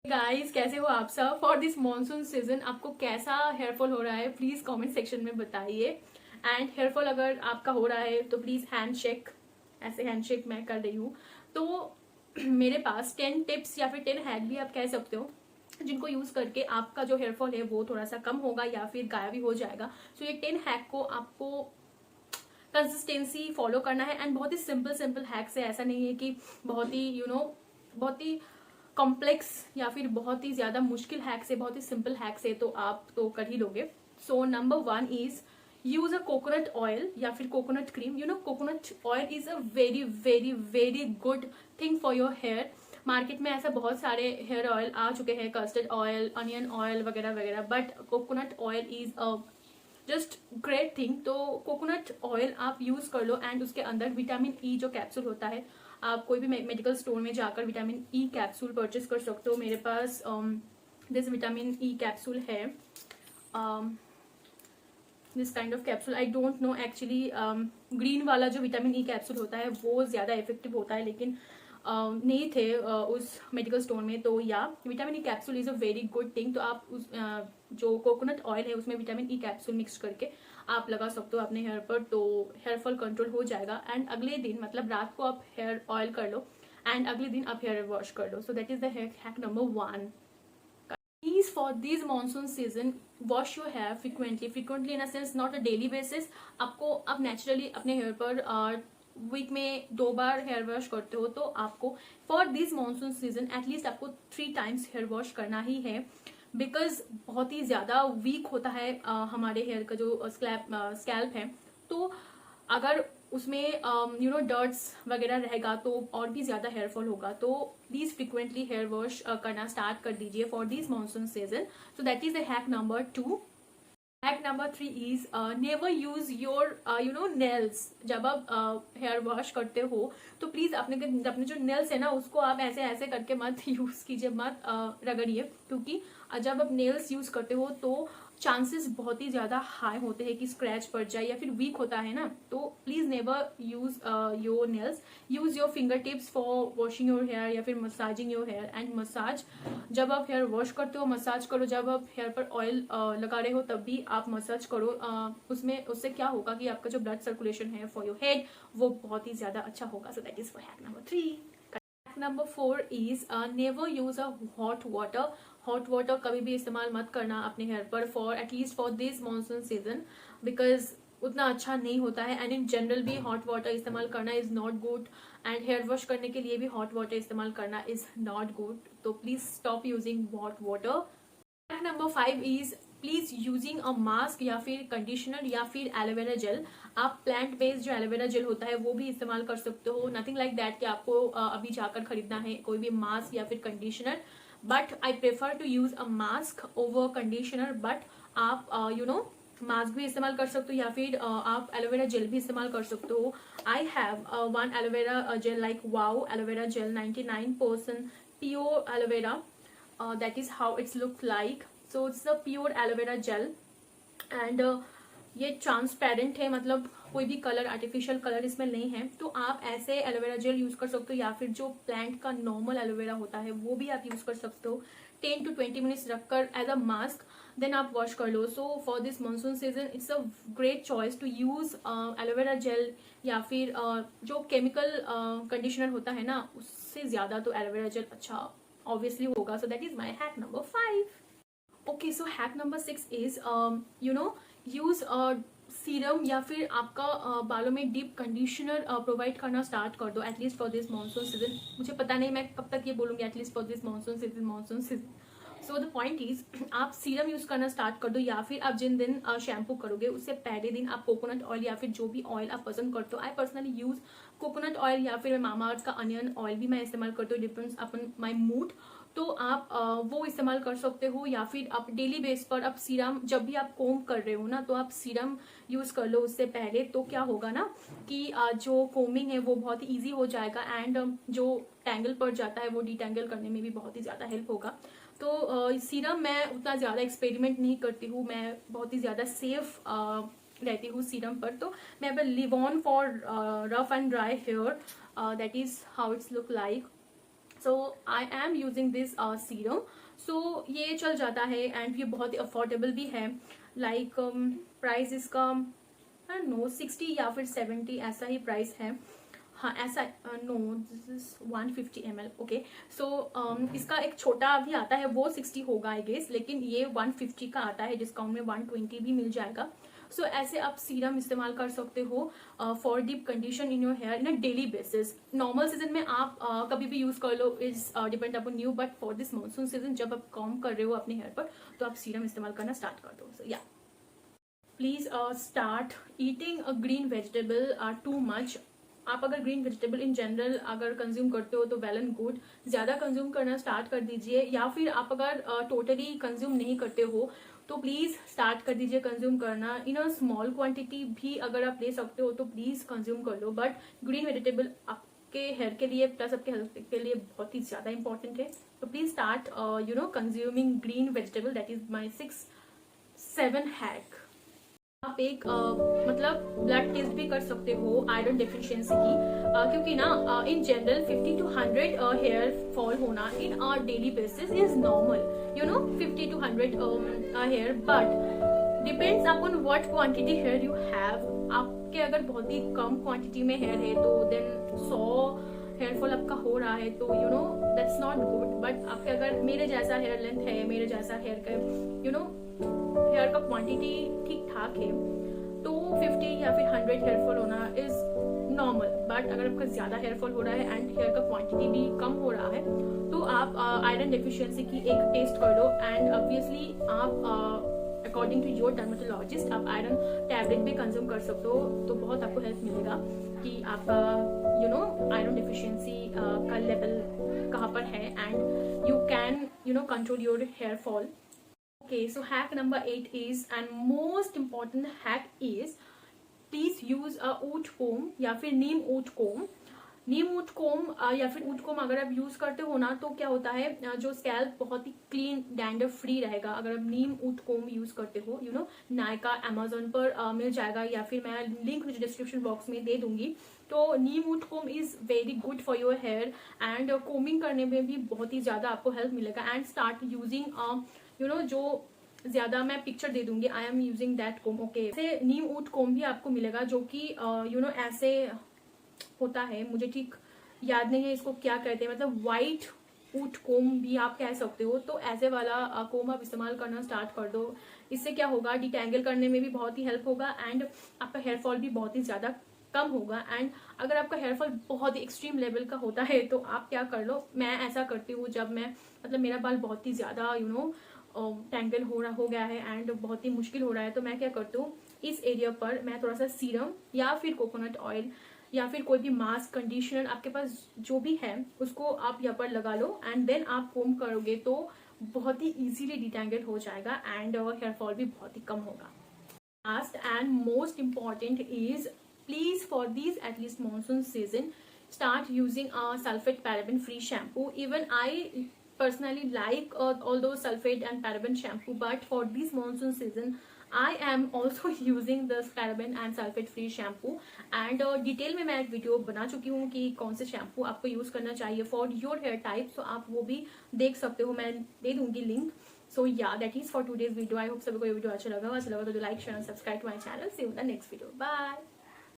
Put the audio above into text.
Guys, कैसे हो आप सब। फॉर दिस मॉनसून सीजन आपको कैसा हेयरफॉल हो रहा है प्लीज कमेंट सेक्शन में बताइए। एंड हेयरफॉल अगर आपका हो रहा है तो प्लीज हैंड शेक, ऐसे हैंड शेक मैं कर रही हूँ। तो मेरे पास 10 टिप्स या फिर 10 हैक भी आप कह सकते हो, जिनको यूज करके आपका जो हेयरफॉल है वो थोड़ा सा कम होगा या फिर गायब भी हो जाएगा। सो ये 10 हैक को आपको कंसिस्टेंसी फॉलो करना है। एंड बहुत ही सिंपल सिंपल हैक्स है, ऐसा नहीं है कि बहुत ही बहुत ही कॉम्प्लेक्स या फिर बहुत ही ज्यादा मुश्किल हैक्स है, बहुत ही सिंपल हैक्स है तो आप तो कर ही लोगे। So number 1 is use a coconut oil या फिर coconut cream. Coconut oil is a very very very good thing for your hair. Market में ऐसा बहुत सारे हेयर ऑयल आ चुके हैं, कस्टर्ड ऑयल, अनियन ऑयल वगैरह वगैरह, but coconut oil is a just great thing. तो कोकोनट ऑयल आप यूज कर लो एंड उसके अंदर विटामिन ई जो कैप्सूल होता है, आप कोई भी मेडिकल स्टोर में जाकर विटामिन ई कैप्सूल परचेज कर सकते हो। मेरे पास दिस विटामिन ई कैप्सूल है, this kind of capsule. I don't know actually green वाला जो विटामिन ई कैप्सूल होता है वो ज्यादा इफेक्टिव होता है, लेकिन नहीं थे उस मेडिकल स्टोर में। तो या vitamin E capsule is a very good thing. तो आप उस जो कोकोनट ऑयल है उसमें विटामिन ई कैप्सूल मिक्स करके आप लगा सकते हो अपने हेयर पर, तो हेयर फॉल कंट्रोल हो जाएगा। एंड अगले दिन मतलब रात को आप हेयर ऑयल कर लो एंड अगले दिन आप हेयर वॉश कर लो। So that is the hack number 1। Please, for this monsoon season, wash your hair frequently in a sense not a daily basis। आपको आप नेचुरली अपने हेयर पर वीक में 2 बार हेयर वॉश करते हो, तो आपको for this monsoon season at least आपको 3 टाइम्स हेयर वॉश करना ही है। बिकॉज बहुत ही ज्यादा वीक होता है हमारे हेयर का जो स्कैल्प है। तो अगर उसमें डर्ट्स वगैरह रहेगा तो और भी ज्यादा हेयर फॉल होगा। तो प्लीज फ्रिक्वेंटली हेयर वॉश करना स्टार्ट कर दीजिए for this monsoon season. So that is the hack number 2। Hack number 3 is never use your nails. जब आप हेयर वॉश करते हो तो प्लीज अपने जो नेल्स है ना उसको आप ऐसे ऐसे करके मत यूज कीजिए, मत रगड़िए, क्योंकि जब आप नेल्स यूज करते हो तो चांसेस बहुत ही ज्यादा हाई होते हैं कि स्क्रैच पड़ जाए या फिर वीक होता है ना। तो please never use your nails, use your finger tips for washing your hair या फिर massaging your hair. And massage, जब आप हेयर वॉश करते हो मसाज करो, जब आप हेयर पर ऑयल लगा रहे हो तब भी आप मसाज करो। उससे क्या होगा कि आपका जो ब्लड सर्कुलेशन है फॉर योर हेड वो बहुत ही ज्यादा अच्छा होगा। So that is for hack number 3। Number 4 is never use a hot water. Hot water कभी भी इस्तेमाल मत करना अपने हेयर पर for at least for this monsoon season, because उतना अच्छा नहीं होता है। एंड इन जनरल भी हॉट वाटर इस्तेमाल करना is not good, and hair wash करने के लिए भी हॉट वाटर इस्तेमाल करना इज नॉट गुड। तो please stop using hot water. Hack number 5 is please using a mask या फिर कंडीशनर या फिर एलोवेरा जेल। आप प्लांट बेस्ड जो एलोवेरा जेल होता है वो भी इस्तेमाल कर सकते हो। नथिंग लाइक दैट कि आपको अभी जाकर खरीदना है कोई भी मास्क या फिर conditioner, but I prefer to use a mask over conditioner. But आप मास्क भी इस्तेमाल कर सकते हो या फिर आप एलोवेरा जेल भी इस्तेमाल कर सकते हो। I have one aloe vera gel like wow aloe vera gel 99% pure aloe vera, that is how it's look like। so it's a pure aloe vera gel and ये ट्रांसपेरेंट है, मतलब कोई भी कलर आर्टिफिशियल कलर इसमें नहीं है। तो आप ऐसे एलोवेरा जेल यूज कर सकते हो या फिर जो प्लांट का नॉर्मल एलोवेरा होता है वो भी आप यूज कर सकते हो। 10 to 20 मिनट्स रखकर एज अ मास्क देन आप वॉश कर लो। So for this monsoon season it's a great choice to use aloe vera gel या फिर जो केमिकल कंडीशनर होता है ना उससे ज्यादा तो एलोवेरा जेल अच्छा ऑब्वियसली होगा। So that is my hack number 5। Okay, so hack number 6 is use serum या फिर आपका बालों में डीप कंडीशनर प्रोवाइड करना स्टार्ट कर दो at least for this monsoon season. मुझे पता नहीं मैं कब तक ये बोलूंगी at least for this monsoon season. So the point is आप सीरम यूज करना स्टार्ट कर दो या फिर आप जिन दिन शैम्पू करोगे उससे पहले दिन आप कोकोनट ऑयल या फिर जो भी ऑयल आप पसंद करते हो। I personally use coconut oil या फिर मामा अर्थ का अनियन ऑयल भी मैं इस्तेमाल करती हूँ, डिपेंड्स अपन माई मूड। तो आप वो इस्तेमाल कर सकते हो या फिर आप डेली बेस पर आप सीरम, जब भी आप कोम कर रहे हो ना तो आप सीरम यूज कर लो उससे पहले। तो क्या होगा ना कि जो कोमिंग है वो बहुत ही ईजी हो जाएगा एंड जो टैंगल पड़ जाता है वो डिटैंगल करने में भी बहुत ही ज्यादा हेल्प होगा। तो सीरम मैं उतना ज्यादा एक्सपेरिमेंट नहीं करती हूँ, मैं बहुत ही ज्यादा सेफ रहती हूँ सीरम पर। तो मैं अब leave on for rough and dry hair, that is how it's look like. So I am using this serum. So ये चल जाता है एंड ये बहुत ही अफोर्डेबल भी है. लाइक प्राइस इसका नो 60 या फिर 70 ऐसा ही प्राइस है. हाँ ऐसा no this is 150 ml. Okay so इसका एक छोटा भी आता है वो 60 होगा आई गेस, लेकिन ये 150 का आता है, डिस्काउंट में 120 भी मिल जाएगा. सो ऐसे आप सीरम इस्तेमाल कर सकते हो for deep condition in your hair in a daily basis. Normal season में आप कभी भी यूज कर लो, is depend upon you, but for this monsoon season जब आप कॉम कर रहे हो अपने हेयर पर तो आप सीरम इस्तेमाल करना स्टार्ट कर दो. सो या please start eating a green vegetable too much. आप अगर ग्रीन वेजिटेबल इन जनरल अगर कंज्यूम करते हो तो वेल एंड गुड, ज्यादा कंज्यूम करना स्टार्ट कर दीजिए. या फिर आप अगर टोटली कंज्यूम नहीं करते हो तो प्लीज स्टार्ट कर दीजिए कंज्यूम करना. इन अ स्मॉल क्वांटिटी भी अगर आप ले सकते हो तो प्लीज कंज्यूम कर लो. बट ग्रीन वेजिटेबल आपके हेयर के लिए प्लस आपके हेल्थ के लिए बहुत ही ज्यादा इंपॉर्टेंट है. तो please start consuming green vegetable. That is my 6-7 hack. आप एक मतलब ब्लड टेस्ट भी कर सकते हो आयरन डेफिशिएंसी की, क्योंकि ना in general 50 to 100 hair fall होना in daily basis is normal. 50 to 100 hair, but depends upon what quantity hair you have. आपके अगर बहुत ही कम क्वांटिटी में हेयर है तो देन 100 हेयर फॉल आपका हो रहा है तो दैट्स नॉट गुड. बट आपके अगर मेरे जैसा हेयर लेंथ है, मेरे जैसा हेयर का हेयर का क्वांटिटी ठीक ठाक है तो 50 या फिर 100 हेयर फॉल होना इज नॉर्मल. बट अगर आपका ज्यादा हेयर फॉल हो रहा है एंड हेयर का क्वांटिटी भी कम हो रहा है तो आप आयरन डेफिशिएंसी की एक टेस्ट कर लो. एंड ऑब्वियसली आप अकॉर्डिंग टू योर डर्मेटोलॉजिस्ट आप आयरन टैबलेट भी कंज्यूम कर सकते हो तो बहुत आपको हेल्प मिलेगा कि आपका आयरन डेफिशिएंसी का लेवल कहाँ पर है and you can control your hair fall. Okay, so hack number 8 is, and most important hack is, please use a oat comb या फिर नीम oat comb. नीम oat comb या फिर oat comb अगर आप यूज करते हो ना तो क्या होता है जो स्कैल्प बहुत ही क्लीन डैंड्रफ फ्री रहेगा अगर आप नीम oat comb यूज करते हो. नायका अमेजोन पर मिल जाएगा या फिर मैं लिंक डिस्क्रिप्शन बॉक्स में दे दूंगी. तो neem oat comb is very good for your hair and combing करने में भी बहुत ही ज्यादा आपको हेल्प मिलेगा. एंड स्टार्ट यूजिंग जो ज्यादा मैं पिक्चर दे दूंगी. I am using that comb. Okay ऐसे नीम ऊट कोम भी आपको मिलेगा जो कि ऐसे होता है, मुझे ठीक याद नहीं है इसको क्या कहते हैं, मतलब व्हाइट ऊट कोम भी आप कह सकते हो. तो ऐसे वाला कोम आप इस्तेमाल करना स्टार्ट कर दो. इससे क्या होगा, डिटैंगल करने में भी बहुत ही हेल्प होगा एंड आपका हेयर फॉल भी बहुत ही ज्यादा कम होगा. एंड अगर आपका हेयर फॉल बहुत ही एक्सट्रीम लेवल का होता है तो आप क्या कर लो, मैं ऐसा करती हूँ जब मैं मतलब मेरा बाल बहुत ही ज्यादा टैंगल हो गया है एंड बहुत ही मुश्किल हो रहा है तो मैं क्या करती हूँ इस एरिया पर मैं थोड़ा सा सीरम या फिर कोकोनट ऑयल या फिर कोई भी मास्क कंडीशनर आपके पास जो भी है उसको आप यहाँ पर लगा लो एंड देन आप कोम करोगे तो बहुत ही इजीली डिटैंगल हो जाएगा एंड हेयर फॉल भी बहुत ही कम होगा. Last and most important is, please for this at least monsoon season start using a sulfate paraben free shampoo. Even I personally like all those sulfate and paraben shampoo, but for this monsoon season I am also using this paraben and sulfate free shampoo. and detail में मैं एक video बना चुकी हूँ कि कौन से shampoo आपको यूज करना चाहिए फॉर योर हेयर टाइप. सो आप वो भी देख सकते हो, मैं दे दूंगी link. So yeah that is for today's video. I hope सभी को ये वीडियो अच्छा लगा तो like share and subscribe to my channel. See you in the next video. Bye.